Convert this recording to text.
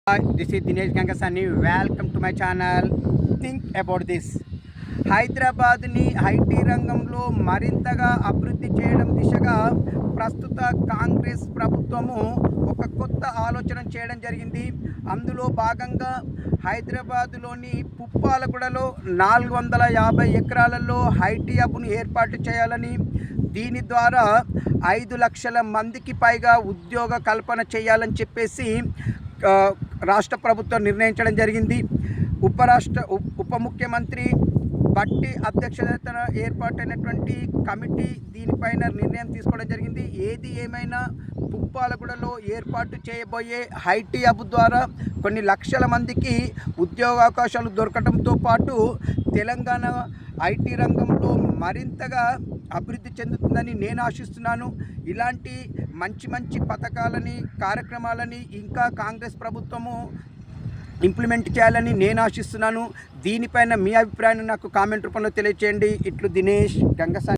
Hi, this is Dinesh Gangasani. Welcome to my channel. Think about this. హైదరాబాద్ని IT రంగంలో మరింతగా అభివృద్ధి చేయడం దిశగా ప్రస్తుత కాంగ్రెస్ ప్రభుత్వము ఒక కొత్త ఆలోచన చేయడం జరిగింది. అందులో భాగంగా హైదరాబాదులోని పుప్పాలగూడలో 450 ఎకరాలలో ఐటీ హబ్ను ఏర్పాటు చేయాలని, దీని ద్వారా 5 లక్షల మందికి పైగా ఉద్యోగ కల్పన చేయాలని చెప్పేసి రాష్ట్ర ప్రభుత్వం నిర్ణయించడం జరిగింది. ఉప ముఖ్యమంత్రి బట్టి అధ్యక్షతన ఏర్పాటైనటువంటి కమిటీ దీనిపైన నిర్ణయం తీసుకోవడం జరిగింది. ఏది ఏమైనా పుప్పాలగూడలో ఏర్పాటు చేయబోయే ఐటీ హబ్ ద్వారా కొన్ని లక్షల మందికి ఉద్యోగావకాశాలు దొరకడంతో పాటు తెలంగాణ ఐటీ రంగంలో మరింతగా అభివృద్ధి చెందుతుందని నేను ఆశిస్తున్నాను. ఇలాంటి మంచి పథకాలని, కార్యక్రమాలని ఇంకా కాంగ్రెస్ ప్రభుత్వము ఇంప్లిమెంట్ చేయాలని నేను ఆశిస్తున్నాను. దీనిపైన మీ అభిప్రాయాన్ని నాకు కామెంట్ రూపంలో తెలియచేయండి. ఇట్లు దినేష్ గంగసాని.